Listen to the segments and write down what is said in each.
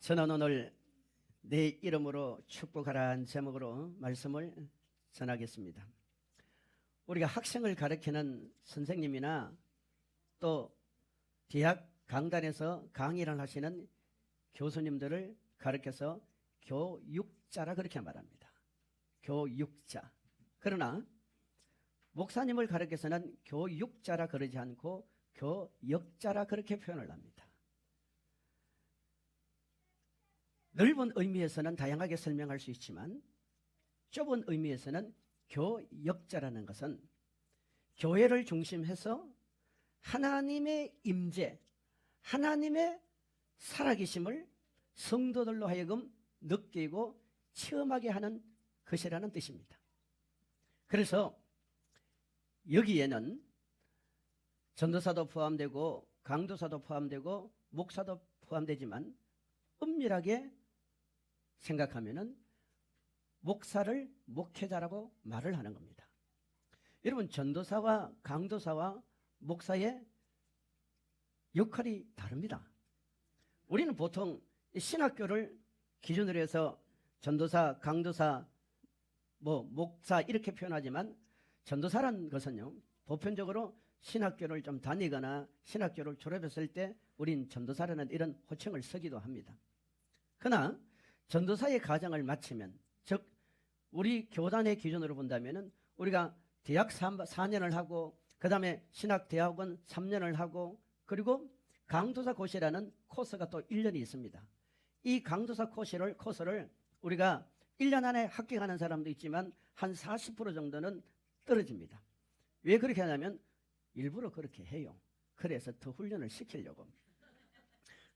저는 오늘 내 이름으로 축복하라는 제목으로 말씀을 전하겠습니다. 우리가 학생을 가르치는 선생님이나 또 대학 강단에서 강의를 하시는 교수님들을 가르쳐서 교육자라 그렇게 말합니다. 교육자. 그러나 목사님을 가르쳐서는 교육자라 그러지 않고 교역자라 그렇게 표현을 합니다. 넓은 의미에서는 다양하게 설명할 수 있지만 좁은 의미에서는 교역자라는 것은 교회를 중심해서 하나님의 임재, 하나님의 살아계심을 성도들로 하여금 느끼고 체험하게 하는 것이라는 뜻입니다. 그래서 여기에는 전도사도 포함되고 강도사도 포함되고 목사도 포함되지만 엄밀하게 생각하면은 목사를 목회자라고 말을 하는 겁니다. 여러분, 전도사와 강도사와 목사의 역할이 다릅니다. 우리는 보통 신학교를 기준으로 해서 전도사, 강도사, 목사 이렇게 표현하지만 전도사라는 것은요, 보편적으로 신학교를 좀 다니거나 신학교를 졸업했을 때 우린 전도사라는 이런 호칭을 쓰기도 합니다. 그러나 전도사의 과정을 마치면, 즉 우리 교단의 기준으로 본다면 우리가 대학 4년을 하고 그 다음에 신학대학원 3년을 하고 그리고 강도사 코스라는 코스가 또 1년이 있습니다. 이 강도사 코스를 우리가 1년 안에 합격하는 사람도 있지만 한 40% 정도는 떨어집니다. 왜 그렇게 하냐면 일부러 그렇게 해요. 그래서 더 훈련을 시키려고.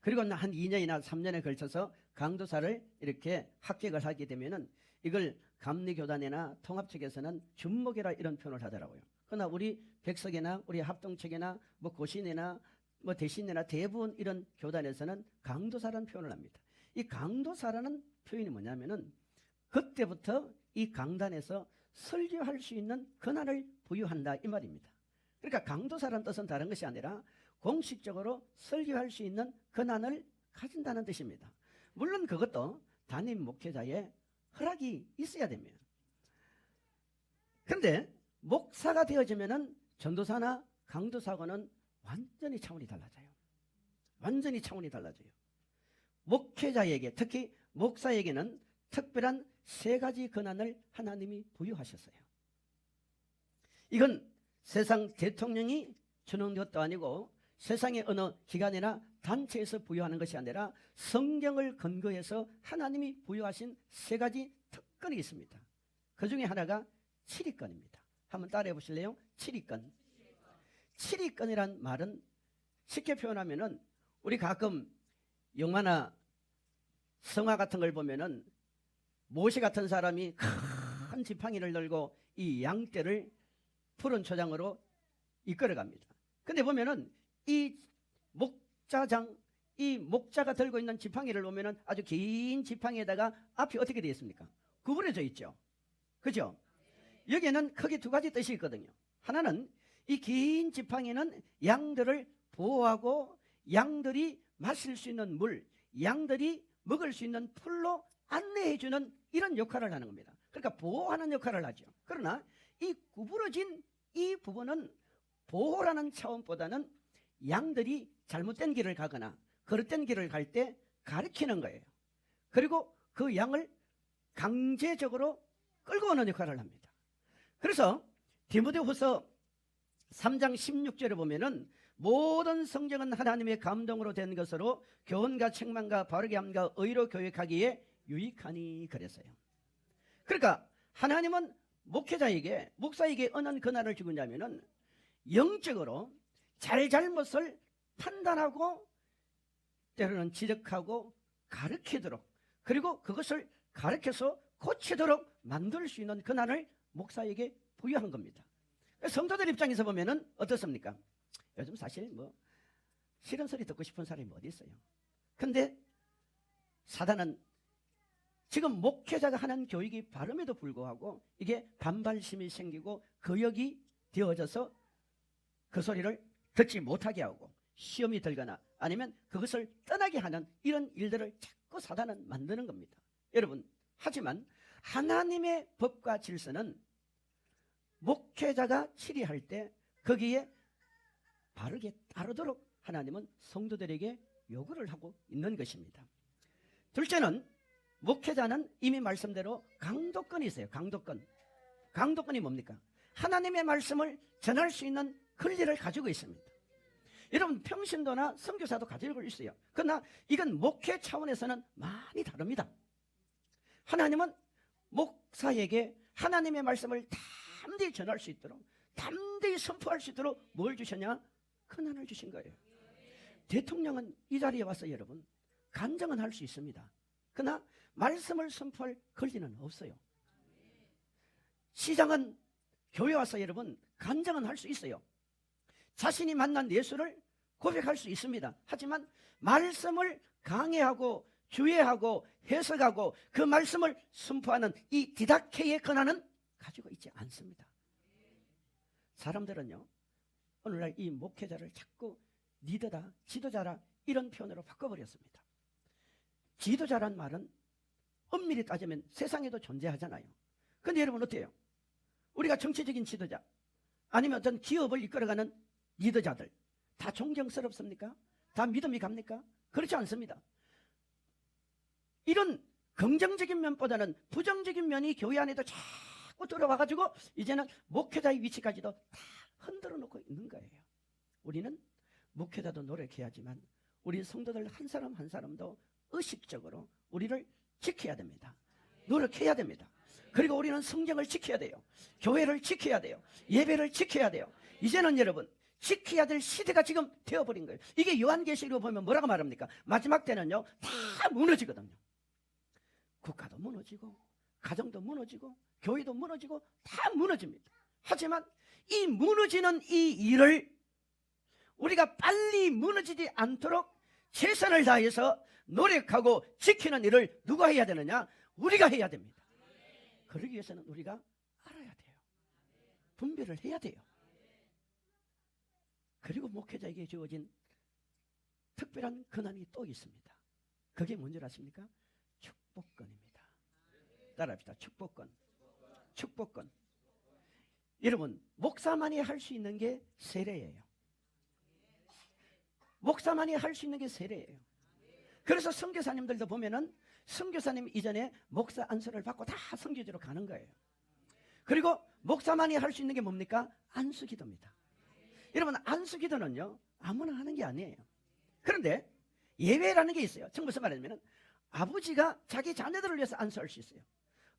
그리고 한 2년이나 3년에 걸쳐서 강도사를 이렇게 합격을 하게 되면은 이걸 감리교단이나 통합 측에서는 준목이라 이런 표현을 하더라고요. 그러나 우리 백석이나 우리 합동측이나 고신이나 대신이나 대부분 이런 교단에서는 강도사라는 표현을 합니다. 이 강도사라는 표현이 뭐냐면은 그때부터 이 강단에서 설교할 수 있는 권한을 부여한다 이 말입니다. 그러니까 강도사라는 뜻은 다른 것이 아니라 공식적으로 설교할 수 있는 권한을 가진다는 뜻입니다. 물론 그것도 담임 목회자의 허락이 있어야 됩니다. 그런데 목사가 되어지면은 전도사나 강도사하고는 완전히 차원이 달라져요. 완전히 차원이 달라져요. 목회자에게, 특히 목사에게는 특별한 3가지 권한을 하나님이 부여하셨어요. 이건 세상 대통령이 주는 것도 아니고 세상의 어느 기관이나 단체에서 부여하는 것이 아니라 성경을 근거해서 하나님이 부여하신 3가지 특권이 있습니다. 그 중에 하나가 7위권입니다. 한번 따라해 보실래요? 7위권. 7위권이란 말은 쉽게 표현하면은 우리 가끔 영화나 성화 같은 걸 보면은 모세 같은 사람이 큰 지팡이를 들고 이 양떼를 푸른 초장으로 이끌어갑니다. 근데 보면은 이 목자가 들고 있는 지팡이를 보면은 아주 긴 지팡이에다가 앞이 어떻게 되어 있습니까? 구부러져 있죠. 그죠? 여기에는 크게 2가지 뜻이 있거든요. 하나는 이 긴 지팡이는 양들을 보호하고 양들이 마실 수 있는 물, 양들이 먹을 수 있는 풀로 안내해주는 이런 역할을 하는 겁니다. 그러니까 보호하는 역할을 하죠. 그러나 이 구부러진 이 부분은 보호라는 차원보다는 양들이 잘못된 길을 가거나 그릇된 길을 갈 때 가르치는 거예요. 그리고 그 양을 강제적으로 끌고 오는 역할을 합니다. 그래서 디모데후서 3장 16절에 보면은 모든 성경은 하나님의 감동으로 된 것으로 교훈과 책망과 바르게 함과 의로 교육하기에 유익하니 그랬어요. 그러니까 하나님은 목사에게 어느 권한을 주고 있냐면은 영적으로 잘잘못을 판단하고 때로는 지적하고 가르치도록, 그리고 그것을 가르쳐서 고치도록 만들 수 있는 권한을 목사에게 부여한 겁니다. 성도들 입장에서 보면은 어떻습니까? 요즘 사실 싫은 소리 듣고 싶은 사람이 어디 있어요? 근데 사단은 지금 목회자가 하는 교육이 바름에도 불구하고 이게 반발심이 생기고 거역이 되어져서 그 소리를 듣지 못하게 하고 시험이 들거나 아니면 그것을 떠나게 하는 이런 일들을 자꾸 사단은 만드는 겁니다. 여러분, 하지만 하나님의 법과 질서는 목회자가 치리할 때 거기에 바르게 따르도록 하나님은 성도들에게 요구를 하고 있는 것입니다. 둘째는 목회자는 이미 말씀대로 강도권이 있어요. 강도권. 강도권이 뭡니까? 하나님의 말씀을 전할 수 있는 권리를 가지고 있습니다. 여러분, 평신도나 선교사도 가지고 있어요. 그러나 이건 목회 차원에서는 많이 다릅니다. 하나님은 목사에게 하나님의 말씀을 담대히 전할 수 있도록, 담대히 선포할 수 있도록 뭘 주셨냐? 권한을 주신 거예요. 대통령은 이 자리에 와서 여러분 간정은 할 수 있습니다. 그러나 말씀을 선포할 권리는 없어요. 시장은 교회 와서 여러분 간정은 할 수 있어요. 자신이 만난 예수를 고백할 수 있습니다. 하지만 말씀을 강해하고 주의하고 해석하고 그 말씀을 선포하는 이 디다케의 권한은 가지고 있지 않습니다. 사람들은요, 오늘날 이 목회자를 자꾸 리더다, 지도자라 이런 표현으로 바꿔버렸습니다. 지도자란 말은 엄밀히 따지면 세상에도 존재하잖아요. 근데 여러분 어때요? 우리가 정치적인 지도자 아니면 어떤 기업을 이끌어가는 리더자들 다 존경스럽습니까? 다 믿음이 갑니까? 그렇지 않습니다. 이런 긍정적인 면보다는 부정적인 면이 교회 안에도 자꾸 들어와가지고 이제는 목회자의 위치까지도 다 흔들어 놓고 있는 거예요. 우리는 목회자도 노력해야지만 우리 성도들 한 사람 한 사람도 의식적으로 우리를 지켜야 됩니다. 노력해야 됩니다. 그리고 우리는 성경을 지켜야 돼요. 교회를 지켜야 돼요. 예배를 지켜야 돼요. 이제는 여러분 지켜야 될 시대가 지금 되어버린 거예요. 이게 요한계시록을 보면 뭐라고 말합니까? 마지막 때는요 다 무너지거든요. 국가도 무너지고 가정도 무너지고 교회도 무너지고 다 무너집니다. 하지만 이 무너지는 이 일을 우리가 빨리 무너지지 않도록 최선을 다해서 노력하고 지키는 일을 누가 해야 되느냐? 우리가 해야 됩니다. 그러기 위해서는 우리가 알아야 돼요. 분별을 해야 돼요. 그리고 목회자에게 주어진 특별한 권한이 또 있습니다. 그게 뭔지 아십니까? 축복권입니다. 따라합시다. 축복권. 축복권. 여러분, 목사만이 할 수 있는 게 세례예요. 목사만이 할 수 있는 게 세례예요. 그래서 선교사님들도 보면은 선교사님 이전에 목사 안수를 받고 다 선교지로 가는 거예요. 그리고 목사만이 할 수 있는 게 뭡니까? 안수기도입니다. 여러분, 안수기도는요 아무나 하는 게 아니에요. 그런데 예외라는 게 있어요. 무슨 말이냐면 아버지가 자기 자녀들을 위해서 안수할 수 있어요.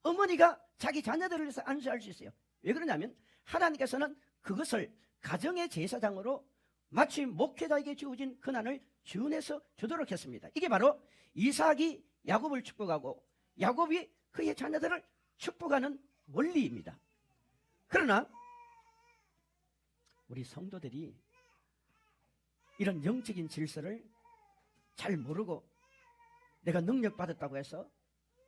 어머니가 자기 자녀들을 위해서 안수할 수 있어요. 왜 그러냐면 하나님께서는 그것을 가정의 제사장으로 마치 목회자에게 주어진 권한을 준해서 주도록 했습니다. 이게 바로 이삭이 야곱을 축복하고 야곱이 그의 자녀들을 축복하는 원리입니다. 그러나 우리 성도들이 이런 영적인 질서를 잘 모르고 내가 능력받았다고 해서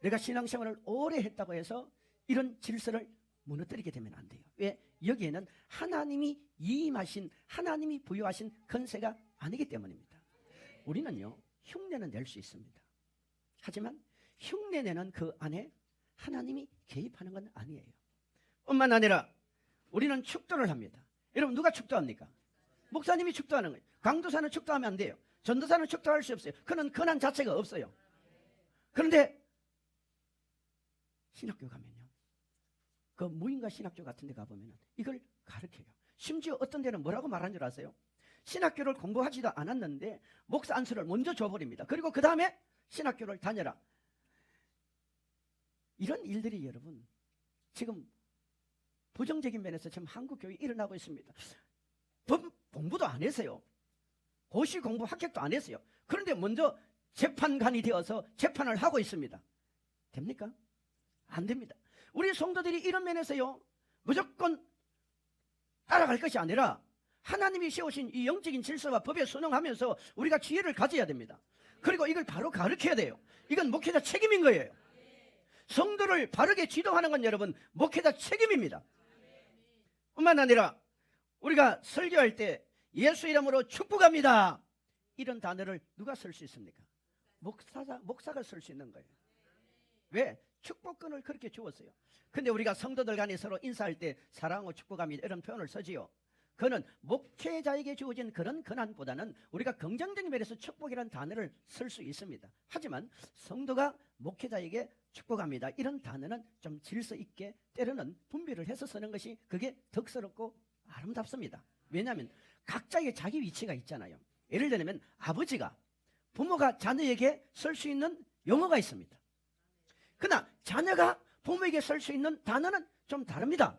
내가 신앙생활을 오래 했다고 해서 이런 질서를 무너뜨리게 되면 안 돼요. 왜? 여기에는 하나님이 임하신 하나님이 부여하신 권세가 아니기 때문입니다. 우리는요 흉내는 낼 수 있습니다. 하지만 흉내내는 그 안에 하나님이 개입하는 건 아니에요. 뿐만 아니라 우리는 축도를 합니다. 여러분 누가 축도합니까? 목사님이 축도하는 거예요. 강도사는 축도하면 안 돼요. 전도사는 축도할 수 없어요. 그는 권한 자체가 없어요. 그런데 신학교 가면요 그 무인가 신학교 같은 데 가보면 이걸 가르쳐요. 심지어 어떤 데는 뭐라고 말하는 줄 아세요? 신학교를 공부하지도 않았는데 목사 안수를 먼저 줘버립니다. 그리고 그 다음에 신학교를 다녀라. 이런 일들이 여러분 지금 부정적인 면에서 지금 한국 교회에 일어나고 있습니다. 법 공부도 안 했어요. 고시 공부 합격도 안 했어요. 그런데 먼저 재판관이 되어서 재판을 하고 있습니다. 됩니까? 안 됩니다. 우리 성도들이 이런 면에서요 무조건 따라갈 것이 아니라 하나님이 세우신 이 영적인 질서와 법에 순응하면서 우리가 지혜를 가져야 됩니다. 그리고 이걸 바로 가르쳐야 돼요. 이건 목회자 책임인 거예요. 성도를 바르게 지도하는 건 여러분 목회자 책임입니다. 뿐만 아니라 우리가 설교할 때 예수 이름으로 축복합니다 이런 단어를 누가 쓸 수 있습니까? 목사가 쓸 수 있는 거예요. 왜? 축복권을 그렇게 주었어요. 근데 우리가 성도들 간에 서로 인사할 때 사랑하고 축복합니다 이런 표현을 쓰지요. 그는 목회자에게 주어진 그런 권한보다는 우리가 긍정적인 면에서 축복이라는 단어를 쓸 수 있습니다. 하지만 성도가 목회자에게 축복합니다 이런 단어는 좀 질서 있게 때로는 분별을 해서 쓰는 것이 그게 덕스럽고 아름답습니다. 왜냐하면 각자의 자기 위치가 있잖아요. 예를 들면 아버지가 부모가 자녀에게 쓸 수 있는 용어가 있습니다. 그러나 자녀가 부모에게 쓸 수 있는 단어는 좀 다릅니다.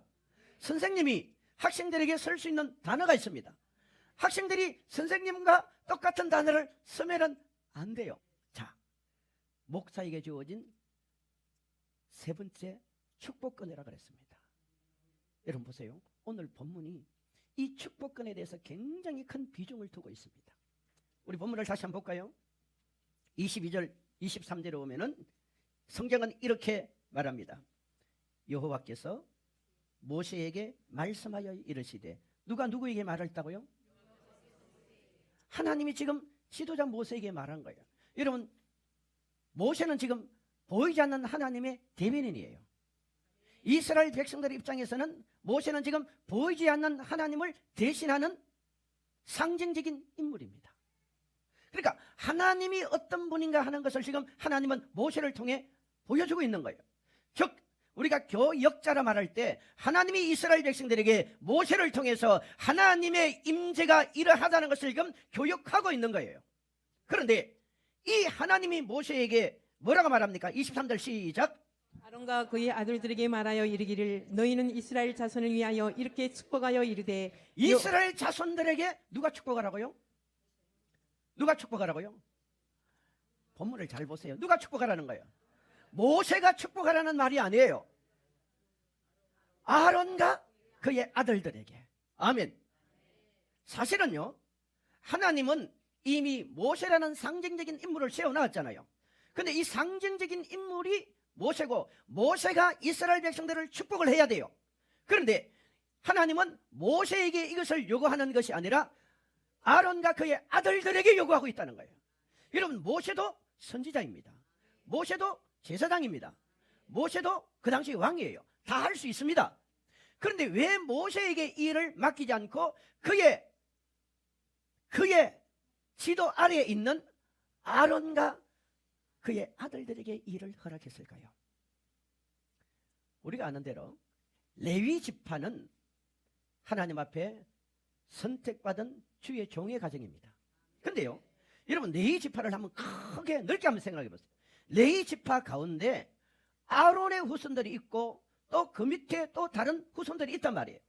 선생님이 학생들에게 쓸 수 있는 단어가 있습니다. 학생들이 선생님과 똑같은 단어를 쓰면 안 돼요. 자, 목사에게 주어진 세 번째 축복권이라고 그랬습니다. 여러분 보세요. 오늘 본문이 이 축복권에 대해서 굉장히 큰 비중을 두고 있습니다. 우리 본문을 다시 한번 볼까요? 22절 23절에 오면은 성경은 이렇게 말합니다. 여호와께서 모세에게 말씀하여 이르시되, 누가 누구에게 말했다고요? 하나님이 지금 지도자 모세에게 말한 거예요. 여러분, 모세는 지금 보이지 않는 하나님의 대변인이에요. 이스라엘 백성들 입장에서는 모세는 지금 보이지 않는 하나님을 대신하는 상징적인 인물입니다. 그러니까 하나님이 어떤 분인가 하는 것을 지금 하나님은 모세를 통해 보여주고 있는 거예요. 즉 우리가 교역자라 말할 때 하나님이 이스라엘 백성들에게 모세를 통해서 하나님의 임재가 이러하다는 것을 지금 교역하고 있는 거예요. 그런데 이 하나님이 모세에게 뭐라고 말합니까? 23절 시작. 아론과 그의 아들들에게 말하여 이르기를, 너희는 이스라엘 자손을 위하여 이렇게 축복하여 이르되. 이스라엘 자손들에게 누가 축복하라고요? 누가 축복하라고요? 본문을 잘 보세요. 누가 축복하라는 거예요? 모세가 축복하라는 말이 아니에요. 아론과 그의 아들들에게. 아멘. 사실은요, 하나님은 이미 모세라는 상징적인 인물을 세워놨잖아요. 근데 이 상징적인 인물이 모세고, 모세가 이스라엘 백성들을 축복을 해야 돼요. 그런데 하나님은 모세에게 이것을 요구하는 것이 아니라 아론과 그의 아들들에게 요구하고 있다는 거예요. 여러분, 모세도 선지자입니다. 모세도 제사장입니다. 모세도 그 당시 왕이에요. 다 할 수 있습니다. 그런데 왜 모세에게 이 일을 맡기지 않고 그의 지도 아래에 있는 아론과 그의 아들들에게 이 일을 허락했을까요? 우리가 아는 대로 레위 지파는 하나님 앞에 선택받은 주의 종의 가정입니다. 근데요, 여러분, 레위 지파를 한번 크게 넓게 한번 생각해 보세요. 레위 지파 가운데 아론의 후손들이 있고 또 그 밑에 또 다른 후손들이 있단 말이에요.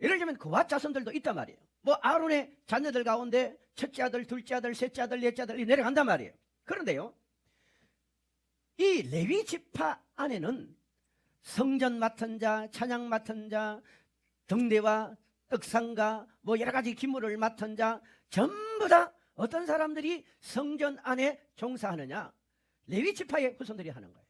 예를 들면 그와 자손들도 있단 말이에요. 뭐 아론의 자녀들 가운데 첫째 아들, 둘째 아들, 셋째 아들, 넷째 아들이 내려간단 말이에요. 그런데요, 이 레위 지파 안에는 성전 맡은 자, 찬양 맡은 자, 등대와 떡상가, 뭐 여러 가지 기물을 맡은 자, 전부 다 어떤 사람들이 성전 안에 종사하느냐? 레위 지파의 후손들이 하는 거예요.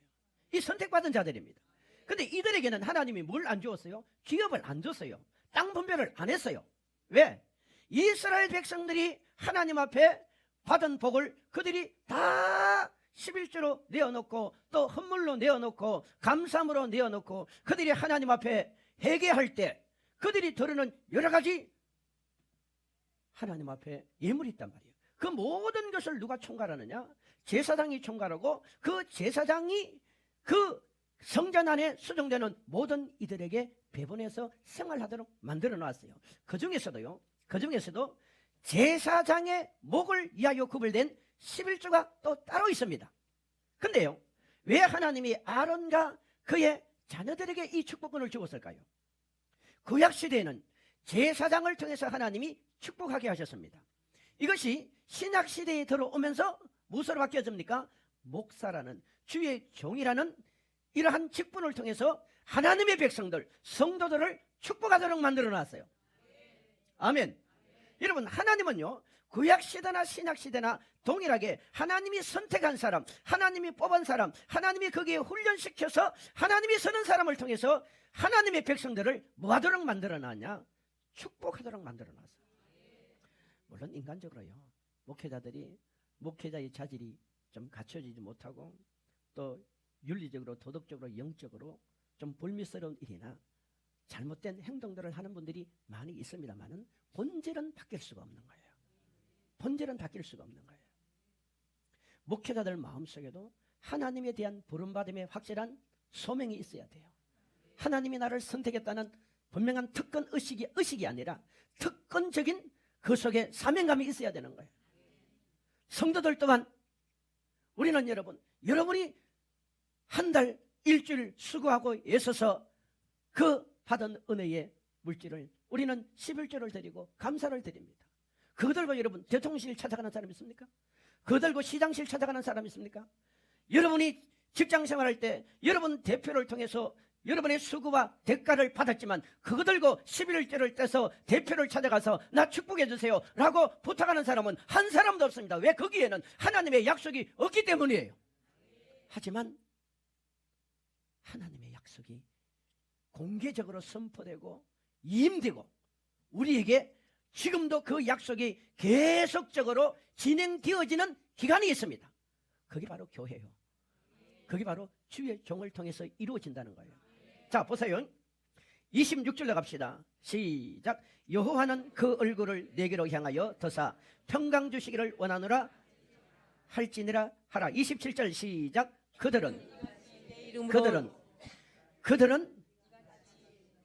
이 선택받은 자들입니다. 근데 이들에게는 하나님이 뭘 안 주었어요? 기업을 안 줬어요. 땅 분배를 안 했어요. 왜? 이스라엘 백성들이 하나님 앞에 받은 복을 그들이 다 11조로 내어놓고 또 헌물로 내어놓고 감사함으로 내어놓고 그들이 하나님 앞에 회개할 때 그들이 드리는 여러 가지 하나님 앞에 예물이 있단 말이에요. 그 모든 것을 누가 총괄하느냐? 제사장이 총괄하고 그 제사장이 그 성전 안에 수정되는 모든 이들에게 배분해서 생활하도록 만들어 놨어요. 그 중에서도 제사장의 목을 위하여 구별된 11조가 또 따로 있습니다. 근데요, 왜 하나님이 아론과 그의 자녀들에게 이 축복권을 주었을까요? 구약 시대에는 제사장을 통해서 하나님이 축복하게 하셨습니다. 이것이 신약 시대에 들어오면서 무엇으로 바뀌어집니까? 목사라는 주의 종이라는 이러한 직분을 통해서 하나님의 백성들, 성도들을 축복하도록 만들어 놨어요. 아멘. 여러분, 하나님은요, 구약 시대나 신약 시대나 동일하게 하나님이 선택한 사람, 하나님이 뽑은 사람, 하나님이 거기에 훈련시켜서 하나님이 쓰는 사람을 통해서 하나님의 백성들을 뭐하도록 만들어 놨냐? 축복하도록 만들어 놨어요. 물론 인간적으로요, 목회자들이 목회자의 자질이 좀 갖춰지지 못하고 또 윤리적으로 도덕적으로 영적으로 좀 불미스러운 일이나 잘못된 행동들을 하는 분들이 많이 있습니다만은 본질은 바뀔 수가 없는 거예요. 본질은 바뀔 수가 없는 거예요. 목회자들 마음속에도 하나님에 대한 부름받음의 확실한 소명이 있어야 돼요. 하나님이 나를 선택했다는 분명한 특권 의식이 아니라 특권적인 그 속에 사명감이 있어야 되는 거예요. 성도들 또한 우리는 여러분이 한 달 일주일 수고하고 애써서 그 받은 은혜의 물질을 우리는 11조를 드리고 감사를 드립니다. 그거 들고 여러분 대통령실 찾아가는 사람 있습니까? 그거 들고 시장실 찾아가는 사람 있습니까? 여러분이 직장 생활할 때 여러분 대표를 통해서 여러분의 수고와 대가를 받았지만 그거 들고 11조를 떼서 대표를 찾아가서 나 축복해 주세요 라고 부탁하는 사람은 한 사람도 없습니다. 왜? 거기에는 하나님의 약속이 없기 때문이에요. 하지만 하나님의 약속이 공개적으로 선포되고 임되고 우리에게 지금도 그 약속이 계속적으로 진행되어지는 기간이 있습니다. 그게 바로 교회예요. 그게 바로 주의 종을 통해서 이루어진다는 거예요. 자, 보세요. 26절로 갑시다. 시작. 여호와는 그 얼굴을 내게로 향하여 드사 평강 주시기를 원하노라 할지니라 하라. 27절 시작. 그들은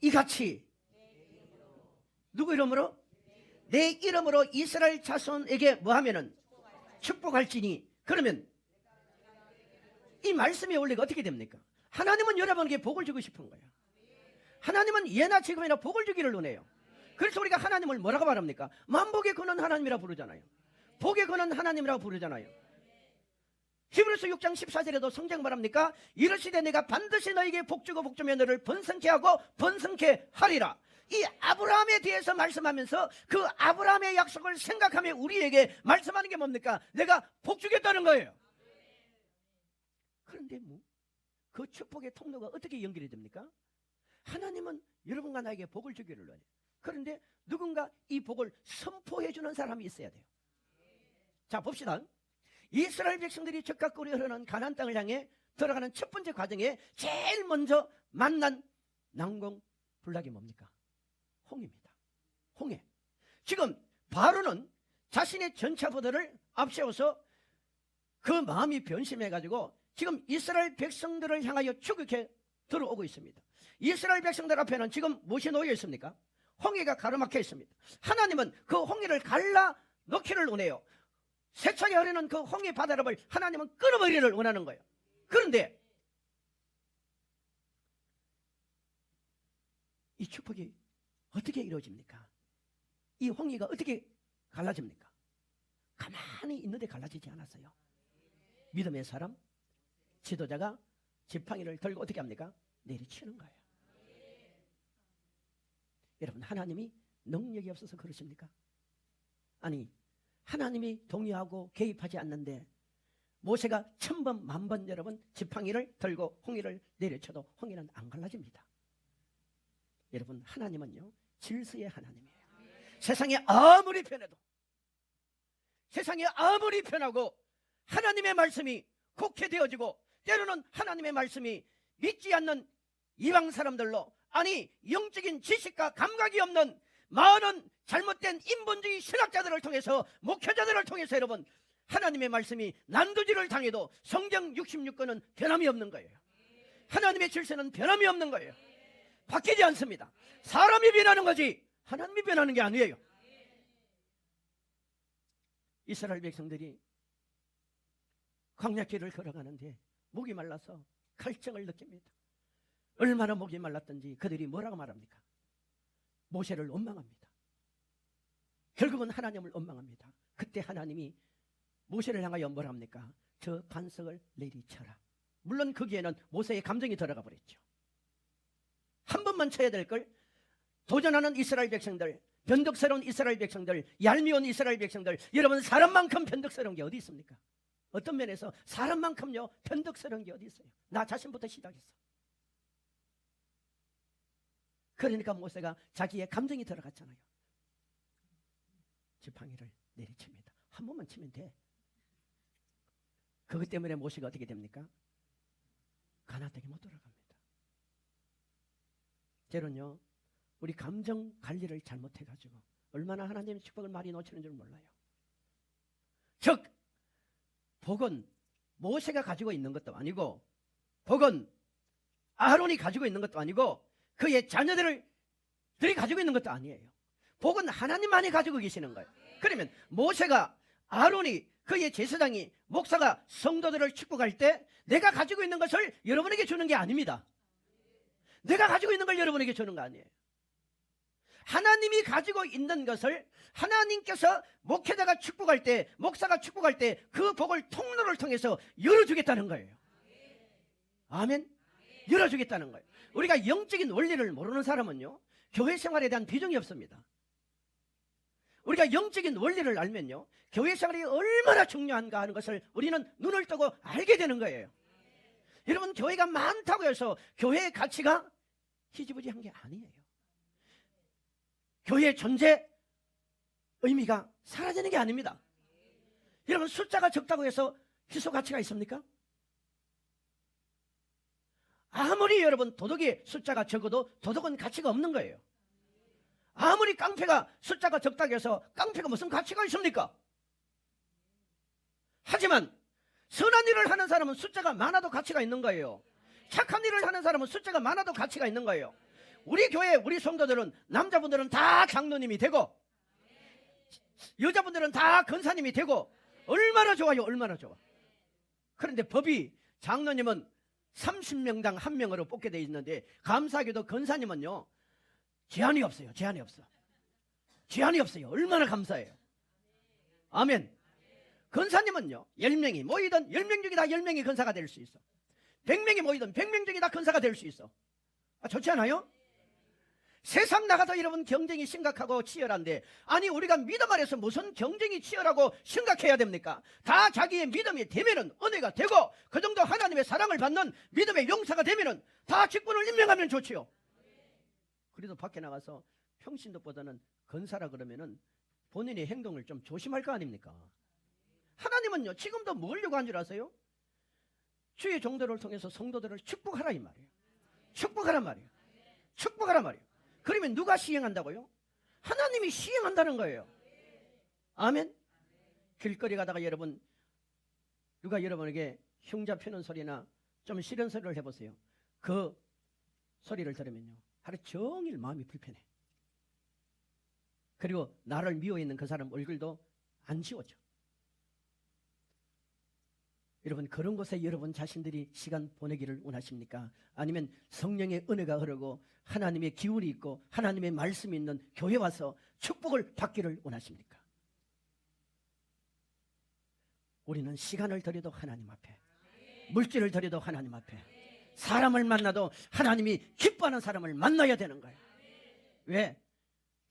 이같이 누구 이름으로? 내 이름으로 이스라엘 자손에게 뭐하면은 축복할지니. 그러면 이 말씀의 원리가 어떻게 됩니까? 하나님은 여러분에게 복을 주고 싶은 거예요. 하나님은 예나 지금이나 복을 주기를 원해요. 그래서 우리가 하나님을 뭐라고 말합니까? 만복의 근원 하나님이라고 부르잖아요. 복의 근원 하나님이라고 부르잖아요. 히브리서 6장 14절에도 성경 말합니까? 이르시되 내가 반드시 너에게 복주고 복주며 너를 번성케 하고 번성케 하리라. 이 아브라함에 대해서 말씀하면서 그 아브라함의 약속을 생각하며 우리에게 말씀하는 게 뭡니까? 내가 복주겠다는 거예요. 그런데 그 축복의 통로가 어떻게 연결이 됩니까? 하나님은 여러분과 나에게 복을 주기를 원해요. 그런데 누군가 이 복을 선포해 주는 사람이 있어야 돼요. 자, 봅시다. 이스라엘 백성들이 적각 꿀이 흐르는 가나안 땅을 향해 들어가는 첫 번째 과정에 제일 먼저 만난 난공불락이 뭡니까? 홍해입니다. 홍해. 지금 바로는 자신의 전차부대를 앞세워서 그 마음이 변심해가지고 지금 이스라엘 백성들을 향하여 추격해 들어오고 있습니다. 이스라엘 백성들 앞에는 지금 무엇이 놓여 있습니까? 홍해가 가로막혀 있습니다. 하나님은 그 홍해를 갈라 놓기를 원해요. 세차게 흐르는 그 홍해 바다를 하나님은 끊어버리기를 원하는 거예요. 그런데 이 축복이 어떻게 이루어집니까? 이 홍해가 어떻게 갈라집니까? 가만히 있는데 갈라지지 않았어요. 믿음의 사람, 지도자가 지팡이를 들고 어떻게 합니까? 내리치는 거예요. 여러분, 하나님이 능력이 없어서 그러십니까? 아니, 하나님이 동의하고 개입하지 않는데 모세가 1000번 만번 여러분 지팡이를 들고 홍해를 내려쳐도 홍해는 안 갈라집니다. 여러분, 하나님은요 질서의 하나님이에요. 세상에 아무리 편해도, 세상에 아무리 편하고 하나님의 말씀이 곡해되어지고 때로는 하나님의 말씀이 믿지 않는 이방 사람들로, 아니 영적인 지식과 감각이 없는 많은 잘못된 인본주의 신학자들을 통해서, 목회자들을 통해서 여러분 하나님의 말씀이 난도질을 당해도 성경 66권은 변함이 없는 거예요. 하나님의 질서는 변함이 없는 거예요. 바뀌지 않습니다. 사람이 변하는 거지 하나님이 변하는 게 아니에요. 이스라엘 백성들이 광야길을 걸어가는데 목이 말라서 갈증을 느낍니다. 얼마나 목이 말랐던지 그들이 뭐라고 말합니까? 모세를 원망합니다. 결국은 하나님을 원망합니다. 그때 하나님이 모세를 향하여 뭘 합니까? 저 반석을 내리쳐라. 물론 거기에는 모세의 감정이 들어가 버렸죠. 한 번만 쳐야 될 걸 도전하는 이스라엘 백성들, 변덕스러운 이스라엘 백성들, 얄미운 이스라엘 백성들, 여러분 사람만큼 변덕스러운 게 어디 있습니까? 어떤 면에서 사람만큼요 변덕스러운 게 어디 있어요? 나 자신부터 시작했어. 그러니까 모세가 자기의 감정이 들어갔잖아요. 지팡이를 내리칩니다. 한 번만 치면 돼. 그것 때문에 모세가 어떻게 됩니까? 가나안 땅에 못 돌아갑니다. 때론요, 우리 감정 관리를 잘못해가지고 얼마나 하나님의 축복을 많이 놓치는 줄 몰라요. 즉, 복은 모세가 가지고 있는 것도 아니고, 복은 아론이 가지고 있는 것도 아니고, 그의 자녀들이 가지고 있는 것도 아니에요. 복은 하나님만이 가지고 계시는 거예요. 그러면 모세가, 아론이, 그의 제사장이, 목사가 성도들을 축복할 때 내가 가지고 있는 것을 여러분에게 주는 게 아닙니다. 내가 가지고 있는 걸 여러분에게 주는 거 아니에요. 하나님이 가지고 있는 것을 하나님께서 목회자가 축복할 때, 목사가 축복할 때 그 복을 통로를 통해서 열어주겠다는 거예요. 아멘. 열어주겠다는 거예요. 우리가 영적인 원리를 모르는 사람은요, 교회 생활에 대한 비중이 없습니다. 우리가 영적인 원리를 알면요, 교회 생활이 얼마나 중요한가 하는 것을 우리는 눈을 뜨고 알게 되는 거예요. 여러분, 교회가 많다고 해서 교회의 가치가 희지부지한 게 아니에요. 교회의 존재 의미가 사라지는 게 아닙니다. 여러분, 숫자가 적다고 해서 희소 가치가 있습니까? 아무리 여러분 도덕의 숫자가 적어도 도덕은 가치가 없는 거예요. 아무리 깡패가 숫자가 적다고 해서 깡패가 무슨 가치가 있습니까? 하지만 선한 일을 하는 사람은 숫자가 많아도 가치가 있는 거예요. 착한 일을 하는 사람은 숫자가 많아도 가치가 있는 거예요. 우리 교회, 우리 성도들은, 남자분들은 다 장로님이 되고 여자분들은 다 권사님이 되고 얼마나 좋아요. 얼마나 좋아. 그런데 법이 장로님은 30명당 1명으로 뽑게 돼 있는데, 감사하게도 권사님은요 제한이 없어요. 제한이 없어. 제한이 없어요. 얼마나 감사해요. 아멘. 권사님은요 10명이 모이든 10명 중에 다 10명이 권사가 될 수 있어. 100명이 모이든 100명 중에 다 권사가 될 수 있어. 좋지 않아요? 세상 나가서 여러분 경쟁이 심각하고 치열한데, 아니 우리가 믿음 안에서 무슨 경쟁이 치열하고 심각해야 됩니까? 다 자기의 믿음이 되면은 은혜가 되고, 그 정도 하나님의 사랑을 받는 믿음의 용사가 되면은 다 직분을 임명하면 좋지요. 그래도 밖에 나가서 평신도보다는 건사라 그러면은 본인의 행동을 좀 조심할 거 아닙니까? 하나님은요 지금도 뭘 요구한 줄 아세요? 주의 종도를 통해서 성도들을 축복하라 이 말이에요. 축복하란 말이에요. 축복하란 말이에요. 그러면 누가 시행한다고요? 하나님이 시행한다는 거예요. 아멘. 길거리 가다가 여러분, 누가 여러분에게 흉자 펴는 소리나 좀 싫은 소리를 해보세요. 그 소리를 들으면요 하루 종일 마음이 불편해. 그리고 나를 미워했는 그 사람 얼굴도 안 지워져. 여러분, 그런 곳에 여러분 자신들이 시간 보내기를 원하십니까? 아니면 성령의 은혜가 흐르고 하나님의 기운이 있고 하나님의 말씀이 있는 교회 와서 축복을 받기를 원하십니까? 우리는 시간을 들여도 하나님 앞에, 물질을 들여도 하나님 앞에, 사람을 만나도 하나님이 기뻐하는 사람을 만나야 되는 거예요. 왜?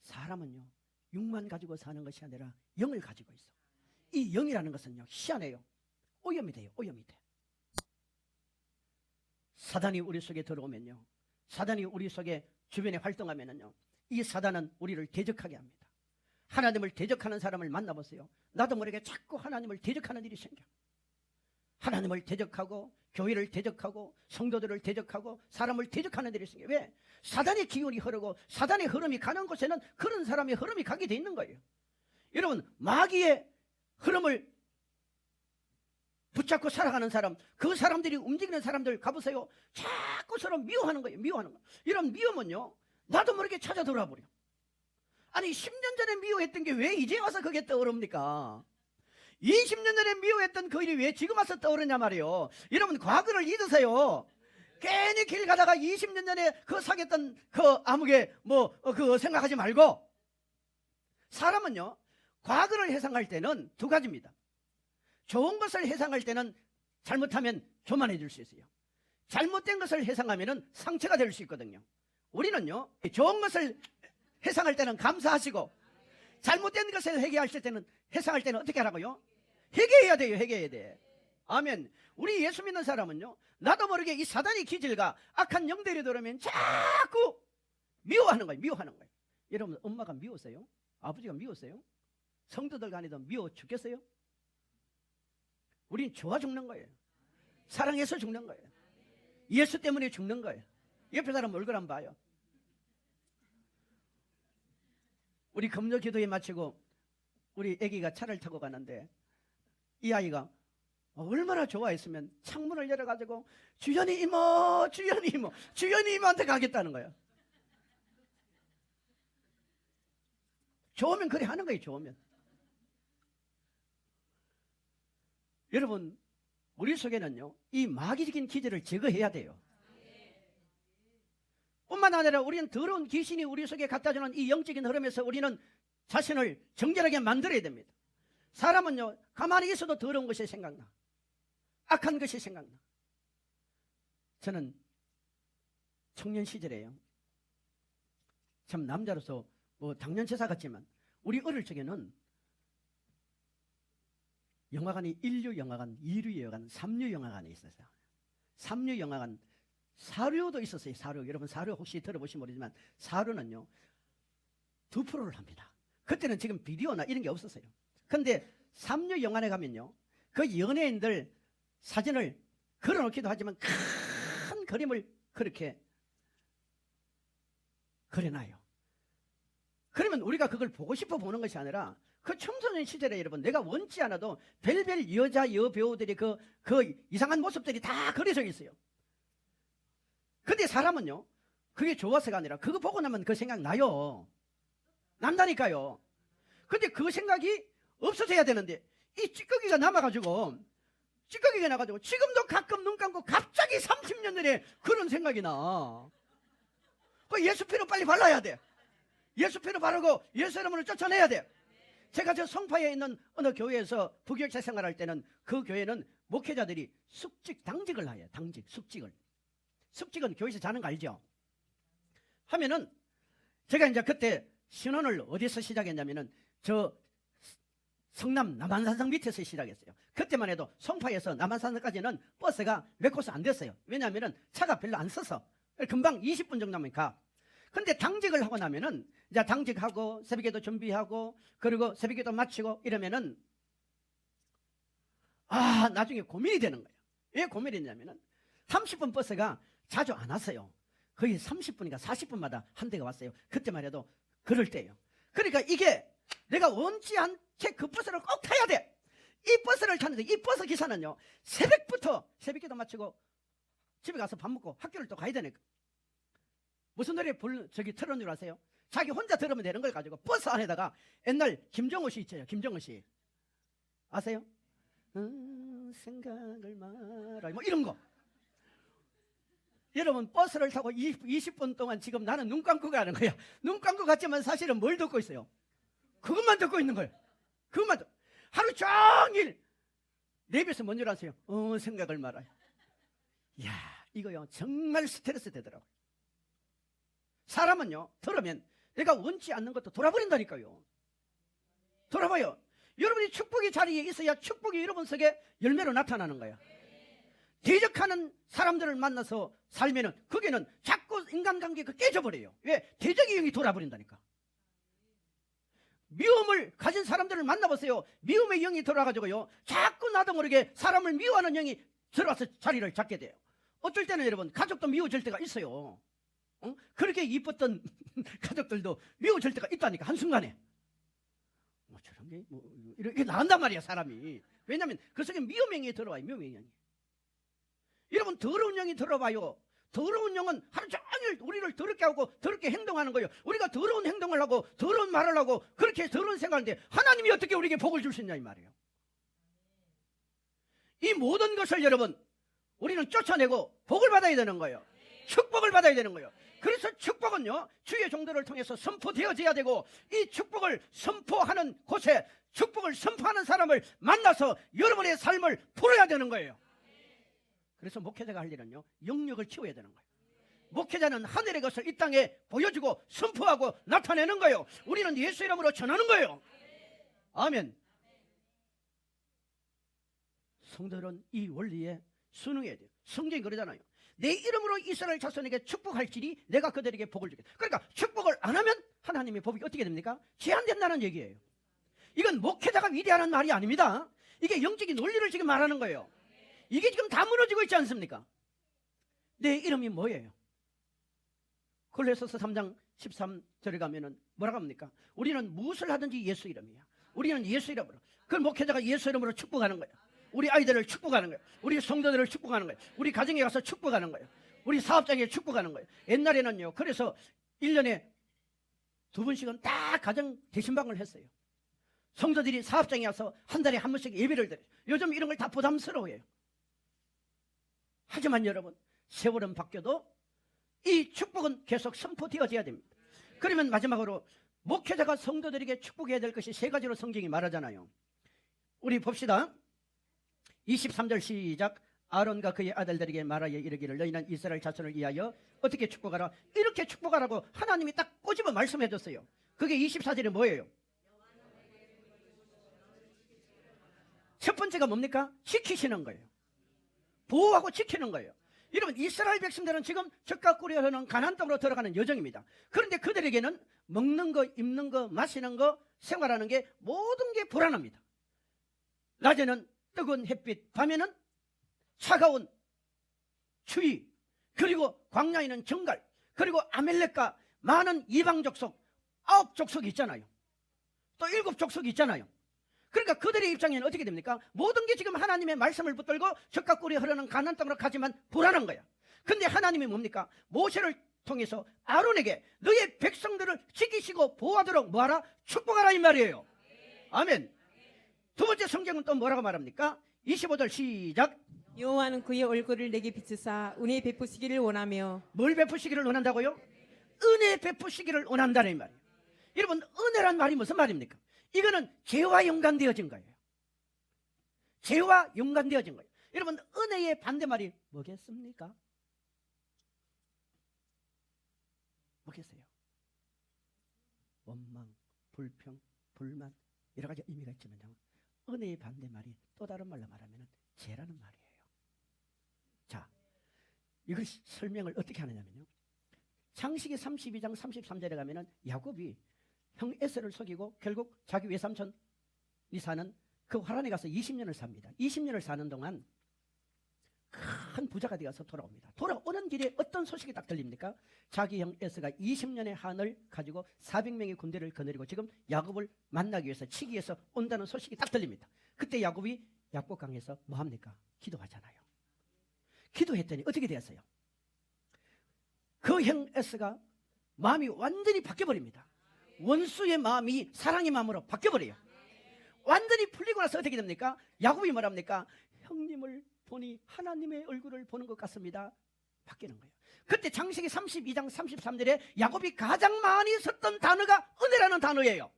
사람은요 육만 가지고 사는 것이 아니라 영을 가지고 있어. 이 영이라는 것은요 희한해요. 오염이 돼요. 오염이 돼. 사단이 우리 속에 들어오면요, 사단이 우리 속에 주변에 활동하면은요, 이 사단은 우리를 대적하게 합니다. 하나님을 대적하는 사람을 만나보세요. 나도 모르게 자꾸 하나님을 대적하는 일이 생겨. 하나님을 대적하고 교회를 대적하고 성도들을 대적하고 사람을 대적하는 일이 생겨. 왜? 사단의 기운이 흐르고 사단의 흐름이 가는 곳에는 그런 사람의 흐름이 가게 돼 있는 거예요. 여러분, 마귀의 흐름을 붙잡고 살아가는 사람, 그 사람들이 움직이는 사람들 가보세요. 자꾸 서로 미워하는 거예요. 미워하는 거. 이런 미움은요 나도 모르게 찾아 들어와 버려. 아니 10년 전에 미워했던 게 왜 이제 와서 그게 떠오릅니까? 20년 전에 미워했던 그 일이 왜 지금 와서 떠오르냐 말이에요. 여러분, 과거를 잊으세요. 괜히 길 가다가 20년 전에 그 사귀었던 그 아무개 그거 생각하지 말고, 사람은요 과거를 회상할 때는 두 가지입니다. 좋은 것을 회상할 때는 잘못하면 교만해질 수 있어요. 잘못된 것을 회상하면 상처가 될 수 있거든요. 우리는요 좋은 것을 회상할 때는 감사하시고, 잘못된 것을 회개하실 때는, 회상할 때는 어떻게 하라고요? 회개해야 돼요. 회개해야 돼. 아멘. 우리 예수 믿는 사람은요 나도 모르게 이 사단의 기질과 악한 영들이 들어오면 자꾸 미워하는 거예요. 미워하는 거예요. 여러분, 엄마가 미웠어요? 아버지가 미웠어요? 성도들 간에도 미워 죽겠어요? 우린 좋아 죽는 거예요. 사랑해서 죽는 거예요. 예수 때문에 죽는 거예요. 옆에 사람 얼굴 한번 봐요. 우리 금요 기도회 마치고 우리 아기가 차를 타고 가는데 이 아이가 얼마나 좋아했으면 창문을 열어가지고 주연이 이모, 주연이 이모, 주연이 이모한테 가겠다는 거예요. 좋으면 그래 하는 거예요. 좋으면. 여러분, 우리 속에는요 이 마귀적인 기질을 제거해야 돼요. 뿐만 아니라 우리는 더러운 귀신이 우리 속에 갖다주는 이 영적인 흐름에서 우리는 자신을 정결하게 만들어야 됩니다. 사람은요 가만히 있어도 더러운 것이 생각나, 악한 것이 생각나. 저는 청년 시절에요 참 남자로서 뭐 당년체사 같지만 우리 어릴 적에는 영화관이 1류 영화관, 2류 영화관, 3류 영화관이 있었어요. 3류 영화관, 사료도 있었어요. 사료. 여러분 사료 혹시 들어보시면 모르지만 사료는요 2%를 합니다. 그때는 지금 비디오나 이런 게 없었어요. 근데 3류 영화관에 가면요 그 연예인들 사진을 걸어놓기도 하지만 큰 그림을 그렇게 그려놔요. 그러면 우리가 그걸 보고 싶어 보는 것이 아니라 그 청소년 시절에 여러분 내가 원치 않아도 별별 여자 여배우들이 그 이상한 모습들이 다 그려져 있어요. 근데 사람은요 그게 좋아서가 아니라 그거 보고 나면 그 생각 나요. 난다니까요. 근데 그 생각이 없어져야 되는데 이 찌꺼기가 남아가지고 지금도 가끔 눈 감고 갑자기 30년 전에 그런 생각이 나. 그 예수피로 빨리 발라야 돼. 예수피로 바르고 예수 이름으로 쫓아내야 돼. 제가 저 성파에 있는 어느 교회에서 부교육자 생활할 때는 그 교회는 목회자들이 당직을 해요. 숙직은 교회에서 자는 거 알죠? 하면은 제가 이제 그때 신혼을 어디서 시작했냐면은 저 성남 남한산성 밑에서 시작했어요. 그때만 해도 성파에서 남한산성까지는 버스가 몇 코스 안 됐어요. 왜냐하면은 차가 별로 안 써서 금방 20분 정도면 가. 근데 당직을 하고 나면은 이제 당직하고 새벽에도 준비하고 그리고 새벽에도 마치고 이러면은 나중에 고민이 되는 거예요. 왜 고민이 되냐면은 30분 버스가 자주 안 왔어요. 거의 30분인가 40분마다 한 대가 왔어요. 그때만 해도 그럴 때예요. 그러니까 이게 내가 원치 않게 그 버스를 꼭 타야 돼. 이 버스를 타는데 이 버스 기사는요 새벽부터 새벽에도 마치고 집에 가서 밥 먹고 학교를 또 가야 되니까 무슨 노래 틀어놓은 줄 아세요? 자기 혼자 들으면 되는 걸 가지고 버스 안에다가 옛날 김정호 씨 있죠. 김정호 씨 아세요? 생각을 말아 뭐 이런 거. 여러분 버스를 타고 20분 동안 지금 나는 눈 감고 가는 거야. 눈 감고 갔지만 사실은 뭘 듣고 있어요? 그것만 듣고 있는 거예요. 그것만 하루 종일 내 입에서 뭔 줄 아세요? 생각을 말아요. 이야 이거요 정말 스트레스 되더라고요. 사람은요 들으면 내가 원치 않는 것도 돌아버린다니까요. 돌아봐요. 여러분이 축복의 자리에 있어야 축복이 여러분 속에 열매로 나타나는 거야. 대적하는 사람들을 만나서 살면은 거기는 자꾸 인간관계가 깨져버려요. 왜? 대적의 영이 돌아버린다니까. 미움을 가진 사람들을 만나보세요. 미움의 영이 들어와가지고요 자꾸 나도 모르게 사람을 미워하는 영이 들어와서 자리를 잡게 돼요. 어떨 때는 여러분 가족도 미워질 때가 있어요. 그렇게 이뻤던 가족들도 미워질 때가 있다니까. 한순간에 저런 게 이렇게 나온단 말이야 사람이. 왜냐하면 그 속에 미움의 영이 들어와요. 미움의 영이. 여러분 더러운 영이 들어봐요. 더러운 영은 하루 종일 우리를 더럽게 하고 더럽게 행동하는 거예요. 우리가 더러운 행동을 하고 더러운 말을 하고 그렇게 더러운 생각을 하는데 하나님이 어떻게 우리에게 복을 줄 수 있냐 이 말이에요. 이 모든 것을 여러분 우리는 쫓아내고 복을 받아야 되는 거예요. 축복을 받아야 되는 거예요. 그래서 축복은요 주의 종들을 통해서 선포되어져야 되고 이 축복을 선포하는 곳에 축복을 선포하는 사람을 만나서 여러분의 삶을 풀어야 되는 거예요. 그래서 목회자가 할 일은요 영역을 키워야 되는 거예요. 목회자는 하늘의 것을 이 땅에 보여주고 선포하고 나타내는 거예요. 우리는 예수 이름으로 전하는 거예요. 아멘. 성도들은 이 원리에 순응해야 돼요. 성경이 그러잖아요. 내 이름으로 이스라엘 자손에게 축복할지니 내가 그들에게 복을 주겠다. 그러니까 축복을 안 하면 하나님의 복이 어떻게 됩니까? 제한된다는 얘기예요. 이건 목회자가 위대하는 말이 아닙니다. 이게 영적인 논리를 지금 말하는 거예요. 이게 지금 다 무너지고 있지 않습니까? 내 이름이 뭐예요? 골로새서 3장 13절에 가면은 뭐라고 합니까? 우리는 무엇을 하든지 예수 이름이야. 우리는 예수 이름으로. 그 목회자가 예수 이름으로 축복하는 거예요. 우리 아이들을 축복하는 거예요. 우리 성도들을 축복하는 거예요. 우리 가정에 가서 축복하는 거예요. 우리 사업장에 축복하는 거예요. 옛날에는요, 그래서 1년에 2번씩은 딱 가정 대신방을 했어요. 성도들이 사업장에 와서 한 달에 한 번씩 예배를 드려요. 요즘 이런 걸 다 부담스러워해요. 하지만 여러분, 세월은 바뀌어도 이 축복은 계속 선포되어져야 됩니다. 그러면 마지막으로 목회자가 성도들에게 축복해야 될 것이 3가지로 성경이 말하잖아요. 우리 봅시다. 23절 시작. 아론과 그의 아들들에게 말하여 이르기를 너희는 이스라엘 자손을 위하여 어떻게 축복하라. 이렇게 축복하라고 하나님이 딱 꼬집어 말씀해 줬어요. 그게 24절에 뭐예요? 첫 번째가 뭡니까? 지키시는 거예요. 보호하고 지키는 거예요. 여러분, 이스라엘 백성들은 지금 적과 꿀이라는 가나안 땅으로 들어가는 여정입니다. 그런데 그들에게는 먹는 거, 입는 거, 마시는 거, 생활하는 게 모든 게 불안합니다. 낮에는 뜨거운 햇빛, 밤에는 차가운 추위, 그리고 광야에는 정갈, 그리고 아멜렉과 많은 이방 족속, 9족속이 있잖아요. 또 7족속이 있잖아요. 그러니까 그들의 입장에는 어떻게 됩니까? 모든 게 지금 하나님의 말씀을 붙들고 적과 꿀이 흐르는 가나안 땅으로 가지만 불안한 거야. 근데 하나님이 뭡니까? 모세를 통해서 아론에게 너의 백성들을 지키시고 보호하도록 뭐하라? 축복하라 이 말이에요. 아멘. 두 번째 성경은 또 뭐라고 말합니까? 25절 시작. 여호와는 그의 얼굴을 내게 비추사 은혜 베푸시기를 원하며. 뭘 베푸시기를 원한다고요? 은혜 베푸시기를 원한다는 말이에요. 여러분, 은혜란 말이 무슨 말입니까? 이거는 죄와 연관되어진 거예요. 죄와 연관되어진 거예요. 여러분, 은혜의 반대말이 뭐겠습니까? 뭐겠어요? 원망, 불평, 불만, 여러 가지 의미가 있지만요, 은혜의 반대말이 또 다른 말로 말하면 죄라는 말이에요. 자, 이걸 설명을 어떻게 하느냐면요, 창세기 32장 33절에 가면은 야곱이 형 에서를 속이고 결국 자기 외삼촌이 사는 그 하란에 가서 20년을 삽니다. 20년을 사는 동안 큰 부자가 되어서 돌아옵니다. 돌아오는 길에 어떤 소식이 딱 들립니까? 자기 형 에서가 20년의 한을 가지고 400명의 군대를 거느리고 지금 야곱을 만나기 위해서 치기 위해서 온다는 소식이 딱 들립니다. 그때 야곱이 약복강에서 뭐합니까? 기도하잖아요. 기도했더니 어떻게 되었어요? 그 형 에서가 마음이 완전히 바뀌어버립니다. 원수의 마음이 사랑의 마음으로 바뀌어버려요. 완전히 풀리고 나서 어떻게 됩니까? 야곱이 뭐랍니까? 형님을 보니 하나님의 얼굴을 보는 것 같습니다. 바뀌는 거예요. 그때 창세기 32장 33절에 야곱이 가장 많이 썼던 단어가 은혜라는 단어예요.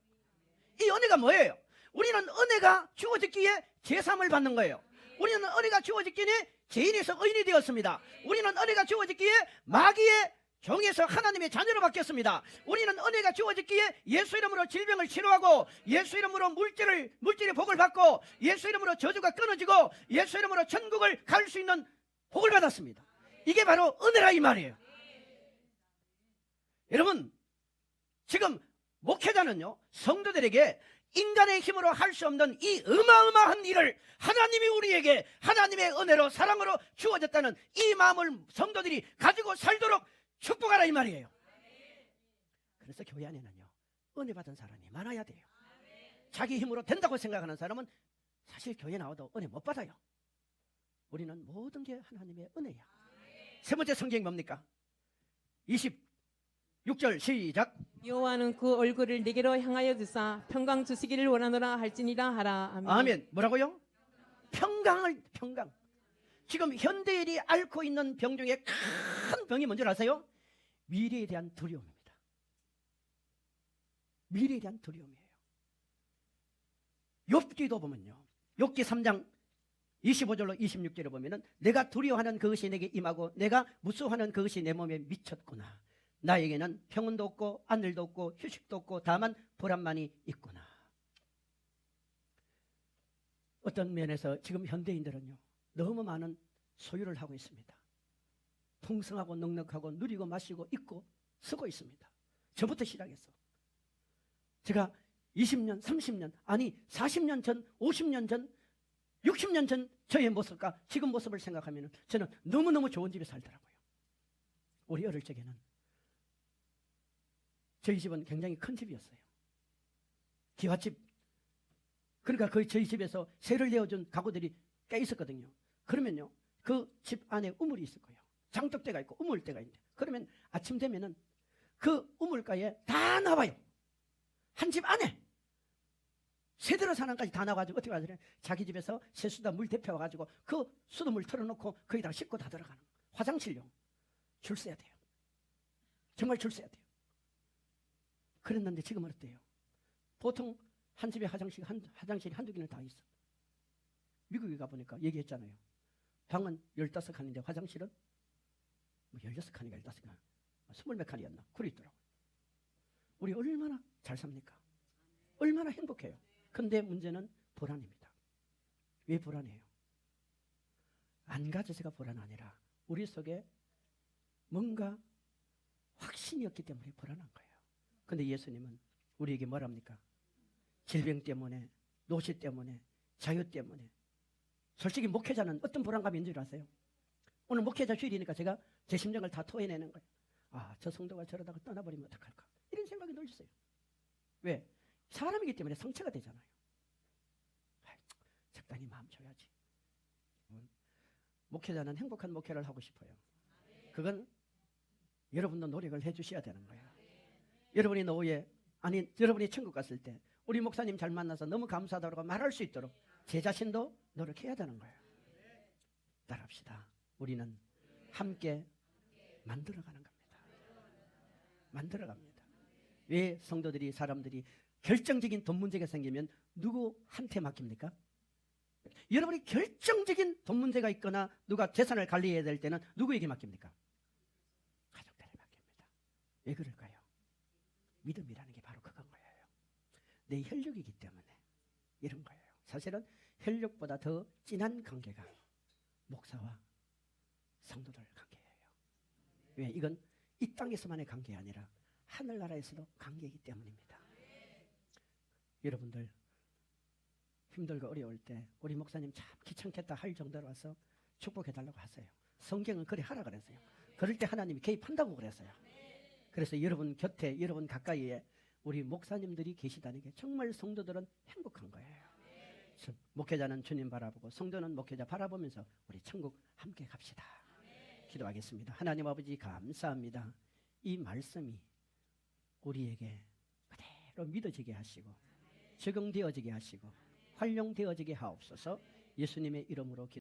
이 은혜가 뭐예요? 우리는 은혜가 주어졌기에 제삼을 받는 거예요. 우리는 은혜가 주어졌기에 죄인에서 의인이 되었습니다. 우리는 은혜가 주어졌기에 마귀의 종에서 하나님의 자녀로 바뀌었습니다. 우리는 은혜가 주어졌기에 예수 이름으로 질병을 치료하고 예수 이름으로 물질의 복을 받고 예수 이름으로 저주가 끊어지고 예수 이름으로 천국을 갈 수 있는 복을 받았습니다. 이게 바로 은혜라 이 말이에요. 여러분, 지금 목회자는요, 성도들에게 인간의 힘으로 할 수 없는 이 어마어마한 일을 하나님이 우리에게 하나님의 은혜로 사랑으로 주어졌다는 이 마음을 성도들이 가지고 살도록 축복하라 이 말이에요. 그래서 교회 안에는요, 은혜 받은 사람이 많아야 돼요. 자기 힘으로 된다고 생각하는 사람은 사실 교회 나와도 은혜 못 받아요. 우리는 모든 게 하나님의 은혜야. 세 번째 성경이 뭡니까? 26절 시작. 여호와는 그 얼굴을 내게로 향하여 드사 평강 주시기를 원하노라 할지니라 하라. 아멘. 아멘. 뭐라고요? 평강. 지금 현대인이 앓고 있는 병 중에 큰 병이 뭔지 아세요? 미래에 대한 두려움입니다. 미래에 대한 두려움이에요. 욥기도 보면요, 욥기 3장 25절로 26절에 보면은 내가 두려워하는 그것이 내게 임하고 내가 무서워하는 그것이 내 몸에 미쳤구나. 나에게는 평온도 없고 안일도 없고 휴식도 없고 다만 불안만이 있구나. 어떤 면에서 지금 현대인들은요, 너무 많은 소유를 하고 있습니다. 풍성하고 넉넉하고 누리고 마시고 입고 쓰고 있습니다. 저부터 시작해서 제가 20년, 30년, 아니 40년 전, 50년 전 60년 전 저의 모습과 지금 모습을 생각하면 저는 너무너무 좋은 집에 살더라고요. 우리 어릴 적에는 저희 집은 굉장히 큰 집이었어요. 기와집. 그러니까 저희 집에서 세를 내어준 가구들이 꽤 있었거든요. 그러면요, 그 집 안에 우물이 있을 거예요. 장독대가 있고 우물대가 있는데, 그러면 아침 되면은 그 우물가에 다 나와요. 한 집 안에 세대로 사람까지 다 나와가지고 어떻게 하더래? 자기 집에서 세수다 물 데펴와가지고 그 수돗물 털어놓고 거기다가 씻고 다 들어가는 거예요. 화장실용 줄 서야 돼요. 정말 줄 서야 돼요. 그랬는데 지금은 어때요? 보통 한 집에 화장실이 한두 개는 다 있어. 미국에 가보니까 얘기했잖아요. 방은 15칸인데 화장실은 16칸인가 15칸, 20몇 칸이었나? 그래 있더라고요. 우리 얼마나 잘 삽니까? 얼마나 행복해요. 근데 문제는 불안입니다. 왜 불안해요? 안 가져서가 불안 아니라 우리 속에 뭔가 확신이 없기 때문에 불안한 거예요. 근데 예수님은 우리에게 뭐랍니까? 질병 때문에, 노시 때문에, 자유 때문에. 솔직히 목회자는 어떤 불안감이 있는 줄 아세요? 오늘 목회자 주일이니까 제가 제 심정을 다 토해내는 거예요. 아, 저 성도가 저러다가 떠나버리면 어떡할까? 이런 생각이 늘 있어요. 왜? 사람이기 때문에 성체가 되잖아요. 적당히 마음 줘야지. 목회자는 행복한 목회를 하고 싶어요. 그건 여러분도 노력을 해주셔야 되는 거예요. 여러분이 노후에, 아니 여러분이 천국 갔을 때 우리 목사님 잘 만나서 너무 감사하다고 말할 수 있도록 제 자신도 노력해야 되는 거예요. 따라합시다. 우리는 함께 만들어가는 겁니다. 만들어갑니다. 왜 성도들이, 사람들이 결정적인 돈 문제가 생기면 누구한테 맡깁니까? 여러분이 결정적인 돈 문제가 있거나 누가 재산을 관리해야 될 때는 누구에게 맡깁니까? 가족들에 맡깁니다. 왜 그럴까요? 믿음이라는 게 바로 그건 거예요. 내 혈육이기 때문에 이런 거예요. 사실은 혈육보다 더 진한 관계가 목사와 성도들 관계예요. 왜? 이건 이 땅에서만의 관계 아니라 하늘나라에서도 관계이기 때문입니다. 여러분들 힘들고 어려울 때 우리 목사님 참 귀찮겠다 할 정도로 와서 축복해달라고 하세요. 성경은 그래 하라 그랬어요. 그럴 때 하나님이 개입한다고 그랬어요. 그래서 여러분 곁에, 여러분 가까이에 우리 목사님들이 계시다는 게 정말 성도들은 행복한 거예요. 목회자는 주님 바라보고 성도는 목회자 바라보면서 우리 천국 함께 갑시다. 기도하겠습니다. 하나님 아버지 감사합니다. 이 말씀이 우리에게 그대로 믿어지게 하시고 적용되어지게 하시고 활용되어지게 하옵소서. 예수님의 이름으로 기도합니다.